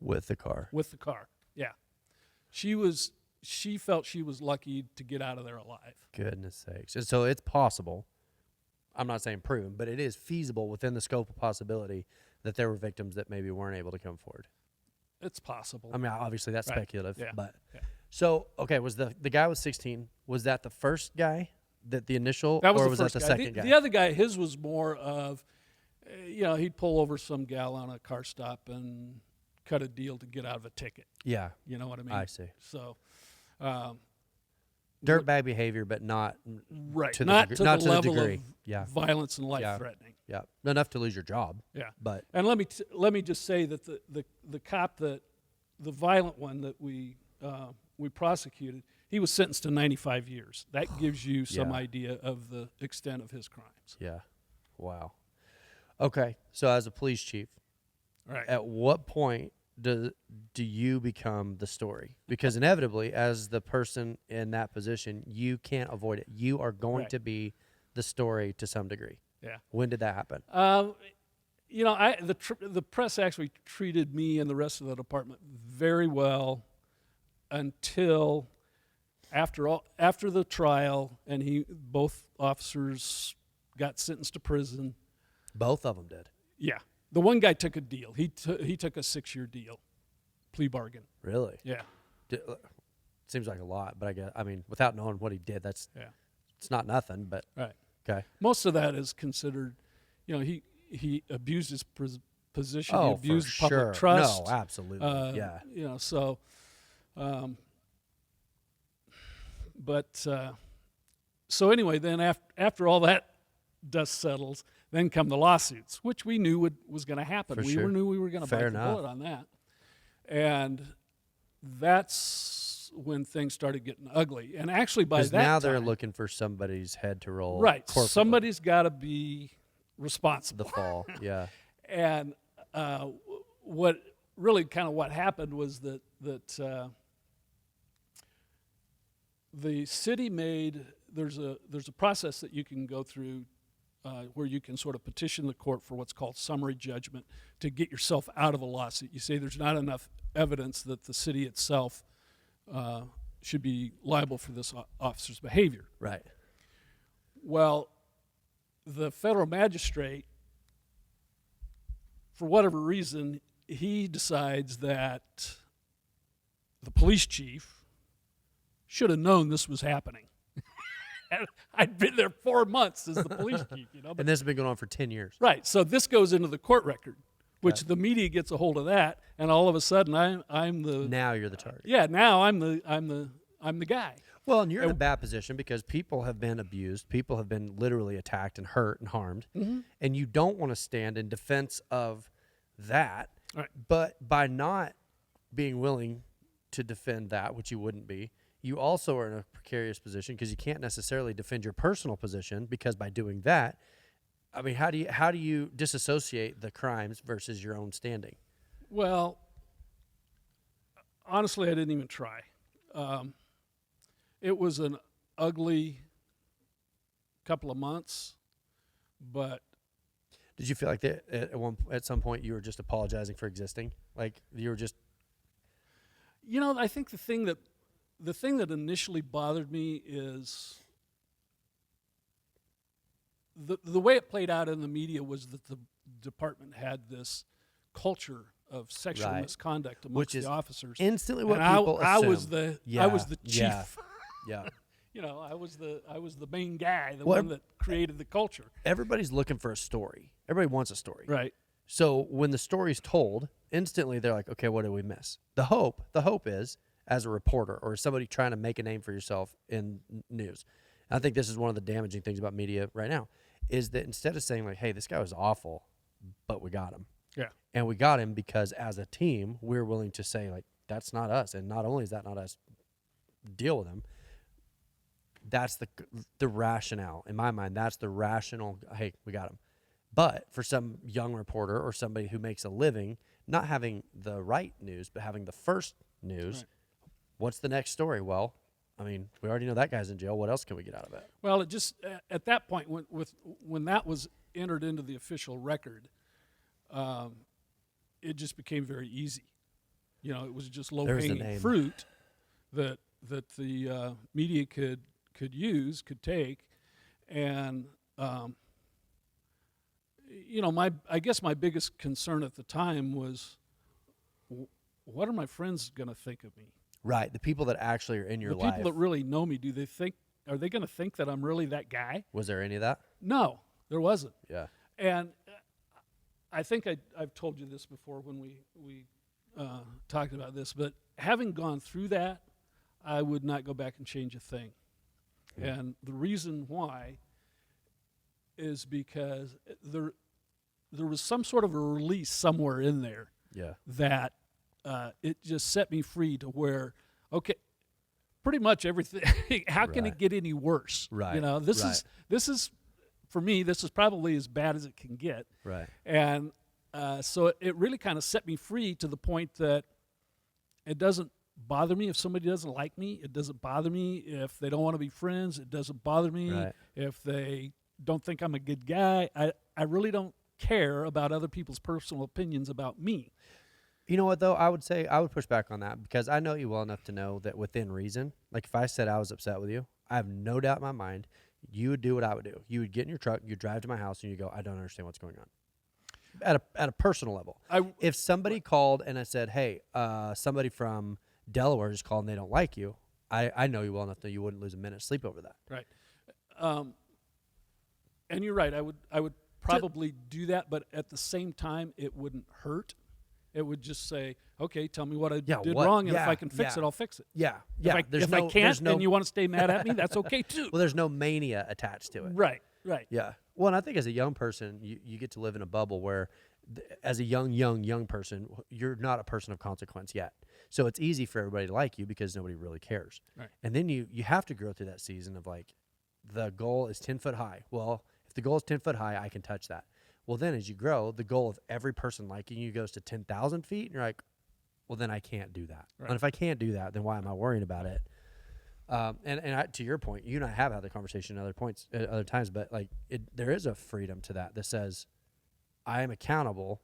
With the car? With the car, yeah. She felt she was lucky to get out of there alive. Goodness sakes. And so it's possible, I'm not saying proven, but it is feasible within the scope of possibility that there were victims that maybe weren't able to come forward. It's possible. I mean, obviously that's speculative, yeah. but yeah. So, okay, was the guy with 16, was that the first guy, that the initial, that was or the was first that the guy. second guy? The other guy, his was more of, he'd pull over some gal on a car stop and cut a deal to get out of a ticket. Yeah. You know what I mean? I see. So, dirtbag behavior, but not right, to not the to not the to level the degree. of Yeah. violence and life threatening. Yeah, enough to lose your job. Yeah, but and let me just say that the cop, the violent one that we prosecuted, he was sentenced to 95 years. That gives you some Yeah. idea of the extent of his crimes. Yeah. Wow. Okay. So as a police chief, Right. at what point do you become the story? Because inevitably, as the person in that position, you can't avoid it. You are going Right. to be the story to some degree. Yeah. When did that happen? You know, the press actually treated me and the rest of the department very well until after the trial, and both officers got sentenced to prison. Both of them did. Yeah, the one guy took a deal. He took a 6-year deal, plea bargain. Really? Yeah, Seems like a lot, but I mean, without knowing what he did, it's not nothing. But right. okay. Most of that is considered, you know, he abused his position. Oh, he abused for public sure. trust. No, absolutely. Yeah. You know, so, so anyway, then after all that dust settles, then come the lawsuits, which we knew was going to happen. For We sure. knew we were going to bite Fair the enough. bullet on that, and that's when things started getting ugly. And actually, by Because that now time, they're looking for somebody's head to roll. right. corporately. Somebody's got to be responsible. The fall. Yeah. And what happened was that the city made there's a process that you can go through where you can sort of petition the court for what's called summary judgment to get yourself out of a lawsuit. You say there's not enough evidence that the city itself should be liable for this officer's behavior. Right. Well, the federal magistrate, for whatever reason, he decides that the police chief should have known this was happening. I'd been there 4 months as the police chief, you know. And this has been going on for 10 years. Right. So this goes into the court record, which the media gets a hold of that, and all of a sudden I'm the Now you're the target. yeah. Now I'm the guy. Well, and you're in a bad position because people have been abused. People have been literally attacked and hurt and harmed. Mm-hmm. And you don't want to stand in defense of that. Right. But by not being willing to defend that, which you wouldn't be, you also are in a precarious position because you can't necessarily defend your personal position, because by doing that, I mean, how do you disassociate the crimes versus your own standing? Well, honestly, I didn't even try. It was an ugly couple of months, but Did you feel like that at some point you were just apologizing for existing? Like you were just you know, I think the thing that initially bothered me is the way it played out in the media was that the department had this culture of sexual Right. misconduct amongst Which is the officers. instantly what And people I assume. was the chief. Yeah. Yeah. You know, I was the main guy, the Well, one that created the culture. Everybody's looking for a story. Everybody wants a story. Right. So when the story's told, instantly they're like, okay, what did we miss? The hope is, as a reporter or somebody trying to make a name for yourself in news, and I think this is one of the damaging things about media right now, is that instead of saying like, hey, this guy was awful, but we got him. Yeah. And we got him because as a team, we're willing to say like, that's not us. And not only is that not us, deal with him. That's the rationale. In my mind, that's the rational, hey, we got him. But for some young reporter or somebody who makes a living, not having the right news, but having the first news, Right. What's the next story? Well, I mean, we already know that guy's in jail. What else can we get out of it? Well, it just at that point when that was entered into the official record, it just became very easy. You know, it was just low There's the hanging name. fruit that the media could take, and you know, I guess my biggest concern at the time was, what are my friends going to think of me? Right. The people that actually are in your The life. people that really know me, are they going to think that I'm really that guy? Was there any of that? No, there wasn't. Yeah. And I think I've told you this before when we talked about this, but having gone through that, I would not go back and change a thing. Yeah. And the reason why is because there was some sort of a release somewhere in there Yeah. that it just set me free to where, okay, pretty much everything. How can Right. it get any worse? Right. You know, this Right. is for me. This is probably as bad as it can get. Right. And so it really kind of set me free to the point that it doesn't bother me if somebody doesn't like me. It doesn't bother me if they don't want to be friends. It doesn't bother me Right. if they don't think I'm a good guy. I really don't care about other people's personal opinions about me. You know what, though? I would say I would push back on that because I know you well enough to know that within reason, like if I said I was upset with you, I have no doubt in my mind you would do what I would do. You would get in your truck, you drive to my house, and you go, I don't understand what's going on. At a personal level. If somebody called and I said, hey, somebody from Delaware just called and they don't like you, I know you well enough that you wouldn't lose a minute's sleep over that. Right. And you're right. I would probably do that, but at the same time, it wouldn't hurt. It would just say, okay, tell me what I did wrong, and if I can fix it, I'll fix it. Yeah, yeah. If I can't, and you want to stay mad at me, that's okay too. Well, there's no mania attached to it. Right. Yeah. Well, and I think as a young person, you get to live in a bubble where, as a young person, you're not a person of consequence yet. So it's easy for everybody to like you because nobody really cares. Right. And then you have to grow through that season of like, the goal is 10 foot high. Well, if the goal is 10 foot high, I can touch that. Well, then as you grow, the goal of every person liking you goes to 10,000 feet. And you're like, well, then I can't do that. Right. And if I can't do that, then why am I worrying about it? To your point, you and I have had the conversation at other times, but like there is a freedom to that says I am accountable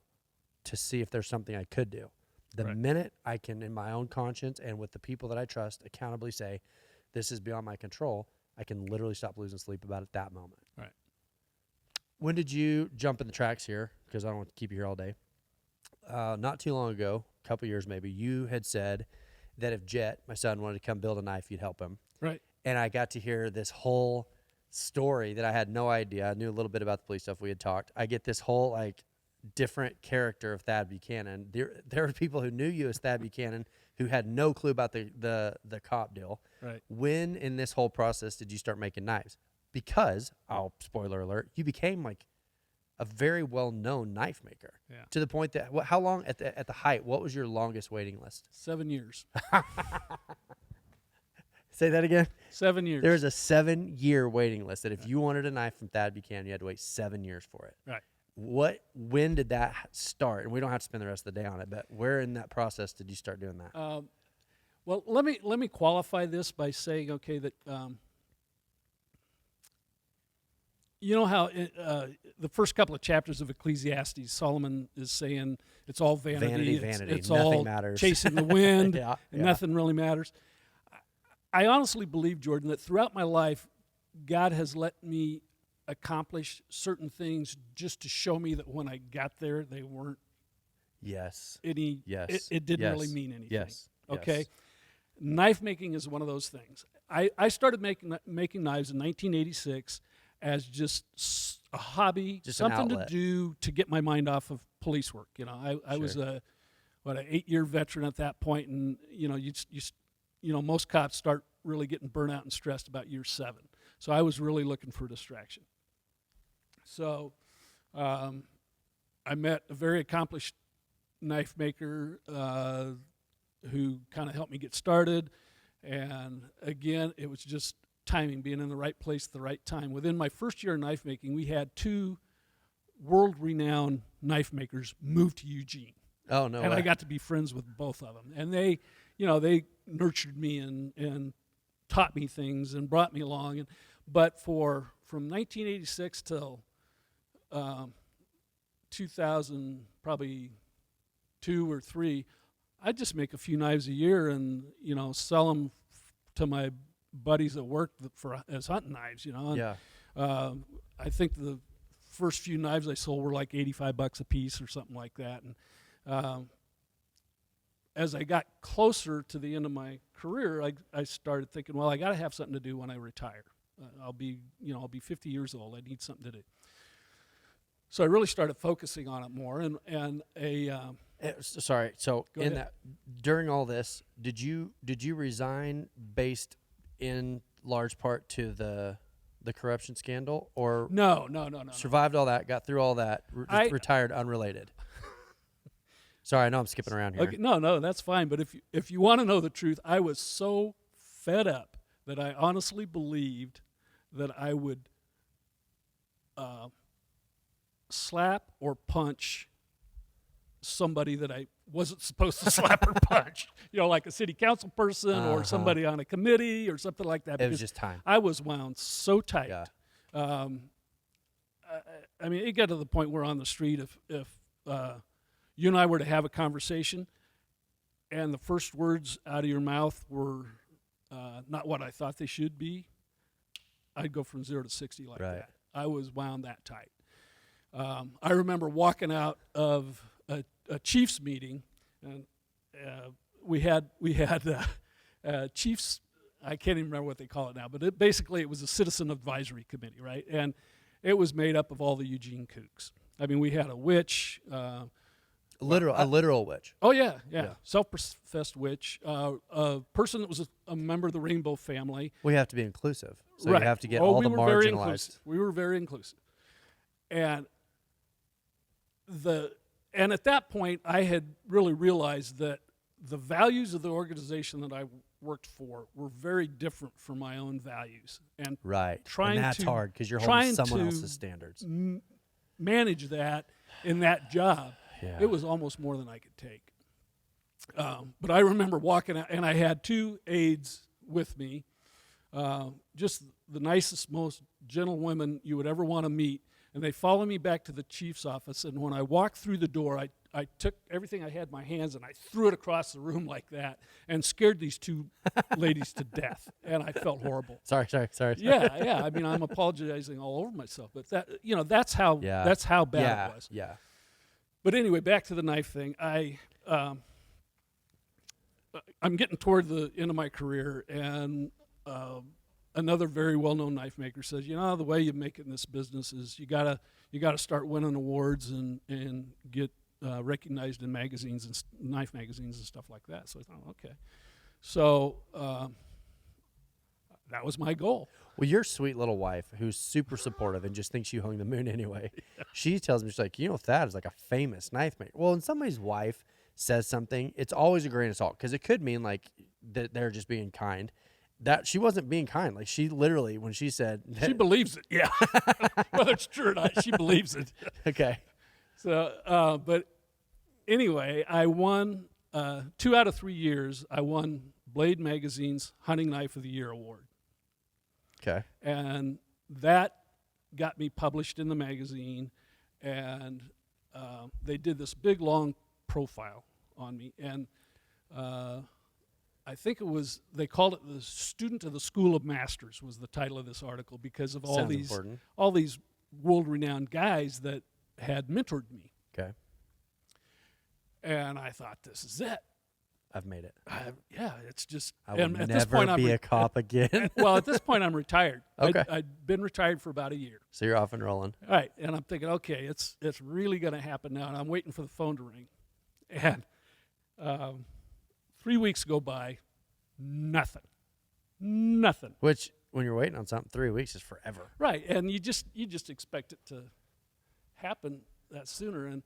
to see if there's something I could do. The Right. minute I can, in my own conscience and with the people that I trust, accountably say, this is beyond my control, I can literally stop losing sleep about it that moment. Right. When did you jump in the tracks here? Because I don't want to keep you here all day. Not too long ago, a couple years maybe, you had said that if Jet, my son, wanted to come build a knife, you'd help him. Right. And I got to hear this whole story that I had no idea. I knew a little bit about the police stuff we had talked. I get this whole like different character of Thad Buchanan. There are people who knew you as Thad Buchanan who had no clue about the cop deal. Right. When in this whole process did you start making knives? Because, spoiler alert, you became like a very well-known knife maker. Yeah. To the point that how long at the height? What was your longest waiting list? 7 years. Say that again. 7 years. There was a 7-year waiting list that if you wanted a knife from Thad Buchanan, you had to wait 7 years for it. Right. When did that start? And we don't have to spend the rest of the day on it, but where in that process did you start doing that? Well, let me qualify this by saying, okay, that you know how the first couple of chapters of Ecclesiastes, Solomon is saying it's all vanity. Vanity. It's Nothing all matters. chasing the wind. Yeah. Nothing really matters. I honestly believe, Jordan, that throughout my life, God has let me accomplish certain things just to show me that when I got there, they weren't Yes. any. Yes. It didn't Yes. really mean anything. Yes. Okay. Yes. Knife making is one of those things. I started making knives in 1986 as just a hobby, Just an something to outlet. do to get my mind off of police work. You know, I was an 8-year veteran at that point, and most cops start really getting burnt out and stressed about year 7. So I was really looking for a distraction. So I met a very accomplished knife maker who kind of helped me get started. And again, it was just timing, being in the right place at the right time. Within my first year of knife making, we had 2 world-renowned knife makers move to Eugene. Oh, no And way. I got to be friends with both of them. And they nurtured me and taught me things and brought me along. But from 1986 till 2000, probably 2 or 3, I'd just make a few knives a year and, sell them to my buddies at work as hunting knives, And, Yeah. I think the first few knives I sold were like $85 a piece or something like that. And as I got closer to the end of my career, I started thinking, well, I got to have something to do when I retire. I'll be 50 years old. I need something to do. So I really started focusing on it more. Sorry. So Go in ahead. that, during all this, did you resign based in large part to the corruption scandal, or No. survived all that, got through all that, retired unrelated? Sorry, I know I'm skipping around here. Okay, no, that's fine. But if you want to know the truth, I was so fed up that I honestly believed that I would slap or punch somebody that I wasn't supposed to slap or punch. Like a city council person or somebody on a committee or something like that. It was just time. I was wound so tight. Yeah. I mean, it got to the point where on the street, if you and I were to have a conversation and the first words out of your mouth were not what I thought they should be, I'd go from 0 to 60 like that. I was wound that tight. I remember walking out of a Chiefs meeting, and we had Chiefs. I can't even remember what they call it now, but basically it was a citizen advisory committee, right? And it was made up of all the Eugene kooks. I mean, we had a witch. A literal witch. Oh, yeah. Self-professed witch. A person that was a member of the Rainbow family. We have to be inclusive. So right. you have to get all the marginalized. We were very inclusive. And at that point, I had really realized that the values of the organization that I worked for were very different from my own values. And that's hard because you're holding someone else's standards. Manage that in that job. Yeah. It was almost more than I could take. But I remember walking out, and I had 2 aides with me, just the nicest, most gentle women you would ever want to meet. And they followed me back to the chief's office. And when I walked through the door, I took everything I had in my hands and I threw it across the room like that and scared these 2 ladies to death. And I felt horrible. Sorry. Yeah. I mean, I'm apologizing all over myself, but that's how bad it was. Yeah. But anyway, back to the knife thing. I'm getting toward the end of my career, and another very well-known knife maker says, the way you make it in this business is you gotta start winning awards and get recognized in magazines and knife magazines and stuff like that. So I thought, okay. So that was my goal. Well, your sweet little wife, who's super supportive and just thinks you hung the moon anyway, she tells me, she's like, Thad is like a famous knife maker. Well, when somebody's wife says something, it's always a grain of salt because it could mean like that they're just being kind. That she wasn't being kind. Like she literally, when she said that, she believes it. Yeah, whether it's true or not, she believes it. Okay. So, but anyway, I won 2 out of 3 years. I won Blade Magazine's Hunting Knife of the Year award. Okay. And that got me published in the magazine, and they did this big long profile on me, and I think they called it the Student of the School of Masters was the title of this article because of all these world-renowned guys that had mentored me. Okay. And I thought, this is it. I've made it. It's just. I will never be a cop again. Well, at this point, I'm retired. Okay. I'd been retired for about a year. So you're off and rolling. All right, and I'm thinking, okay, it's really going to happen now, and I'm waiting for the phone to ring. And 3 weeks go by, nothing. Which, when you're waiting on something, 3 weeks is forever. Right, and you just expect it to happen that sooner. And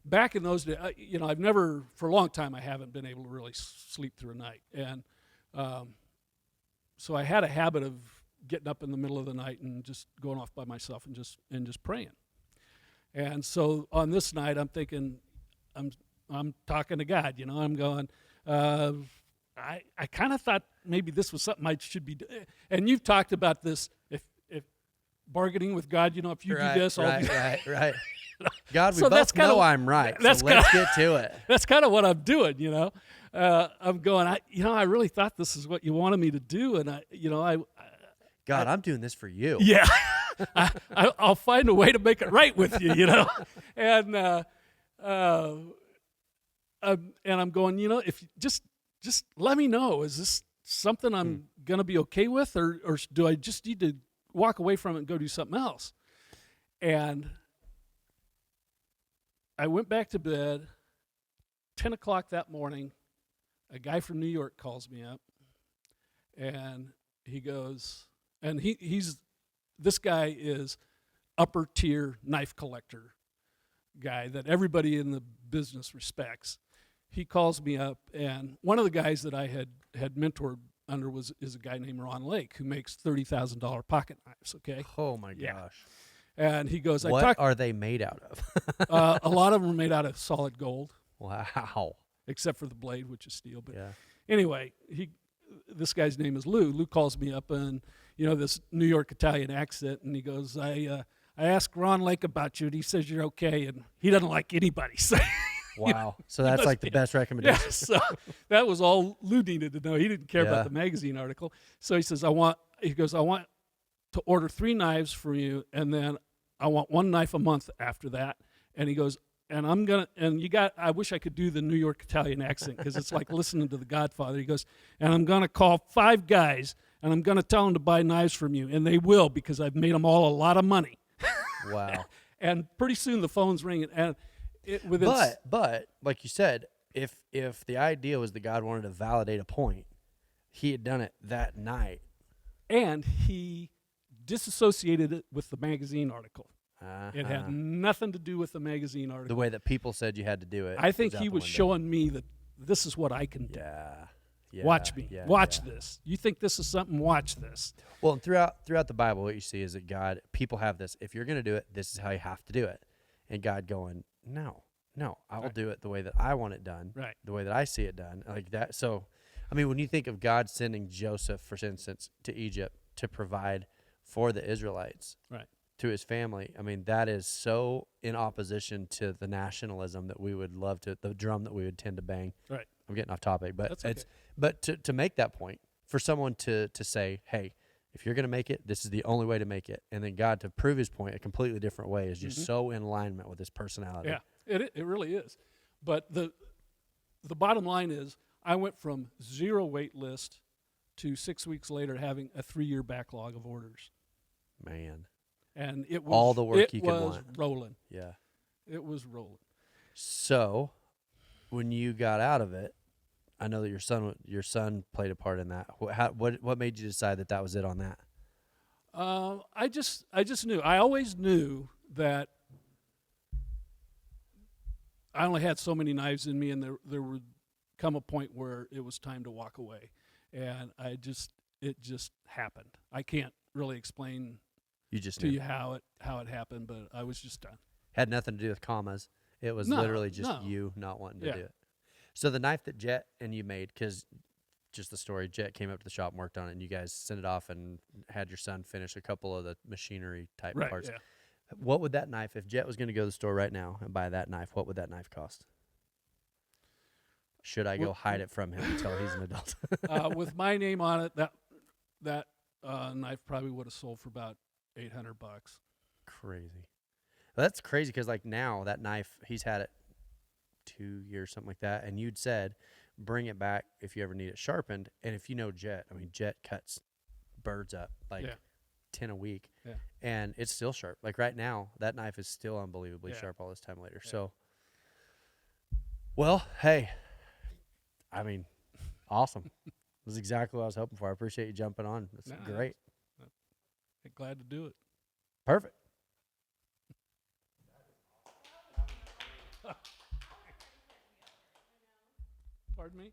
back in those days, I've never, for a long time, I haven't been able to really sleep through a night. And so I had a habit of getting up in the middle of the night and just going off by myself and just praying. And so on this night, I'm thinking, I'm talking to God, I'm going, I kind of thought maybe this was something I should be doing. And you've talked about this, if bargaining with God, if you do this, I'll do that. Right. God, we both know I'm right, so let's get to it. That's kind of what I'm doing, I'm going, I really thought this is what you wanted me to do, and I'm doing this for you. Yeah. I'll find a way to make it right with you, And I'm going, if just let me know, is this something I'm going to be okay with, or do I just need to walk away from it and go do something else? And I went back to bed. 10 o'clock that morning, a guy from New York calls me up, and he goes, and this guy is upper tier knife collector guy that everybody in the business respects. He calls me up, and one of the guys that I had mentored under is a guy named Ron Lake who makes $30,000 pocket knives. Okay, Oh my Yeah. gosh. and he goes, What are they made out of? a lot of them are made out of solid gold, Wow. except for the blade, which is steel. But Yeah. anyway, this guy's name is Lou. Lou calls me up, and this New York Italian accent, and he goes, I asked Ron Lake about you, and he says you're okay, and he doesn't like anybody. So, Wow. So that's like the best recommendation. yeah, so that was all Lou needed to know. He didn't care Yeah. about the magazine article. So he says, I want to order 3 knives for you, and then I want 1 knife a month after that. And he goes, and I wish I could do the New York Italian accent because it's like listening to The Godfather. He goes, and I'm going to call 5 guys, and I'm going to tell them to buy knives from you, and they will because I've made them all a lot of money. Wow. And pretty soon the phone's ringing, and But like you said, if the idea was that God wanted to validate a point, he had done it that night. and he disassociated it with the magazine article. It had nothing to do with the magazine article. The way that people said you had to do it. I think out he the was window. showing me that this is what I can do. Yeah. Watch me. Yeah, Watch yeah. this. You think this is something? Watch this. Well, and throughout the Bible, what you see is that people have this. If you're going to do it, this is how you have to do it. And God going, no, I will do it the way that I want it done, Right. the way that I see it done, like that. So, I mean, when you think of God sending Joseph, for instance, to Egypt to provide for the Israelites, Right. to his family, I mean, that is so in opposition to the nationalism that we would love to, the drum that we would tend to bang. Right. I'm getting off topic, but That's okay. but to make that point, for someone to say, hey, if you're going to make it, this is the only way to make it. And then God to prove his point a completely different way is just so in alignment with his personality. Yeah, it really is. But the bottom line is I went from 0 wait list to 6 weeks later having a 3-year backlog of orders. Man. And it was All the work you could was want. rolling. Yeah. It was rolling. So when you got out of it, I know that your son played a part in that. What made you decide that was it on that? I just knew. I always knew that I only had so many knives in me, and there would come a point where it was time to walk away, and it just happened. I can't really explain You just to knew. you how it happened, but I was just done. Had nothing to do with commas. It was No, literally just no. you not wanting to Yeah. do it. So the knife that Jet and you made, because just the story, Jet came up to the shop and worked on it, and you guys sent it off and had your son finish a couple of the machinery type Right. parts. Yeah. What would that knife, if Jet was going to go to the store right now and buy that knife, what would that knife cost? Should I go Well- hide it from him until he's an adult? With my name on it, that knife probably would have sold for about $800. Crazy. Well, that's crazy because like now that knife, he's had it 2 years, something like that, and you'd said bring it back if you ever need it sharpened. And if you know Jet, I mean Jet cuts birds up like Yeah. 10 a week, Yeah. and it's still sharp. Like right now, that knife is still unbelievably Yeah. sharp all this time later. Yeah. So, well, hey, I mean, awesome. This is exactly what I was hoping for. I appreciate you jumping on. That's Nah, great. Glad to do it. Perfect. Pardon me?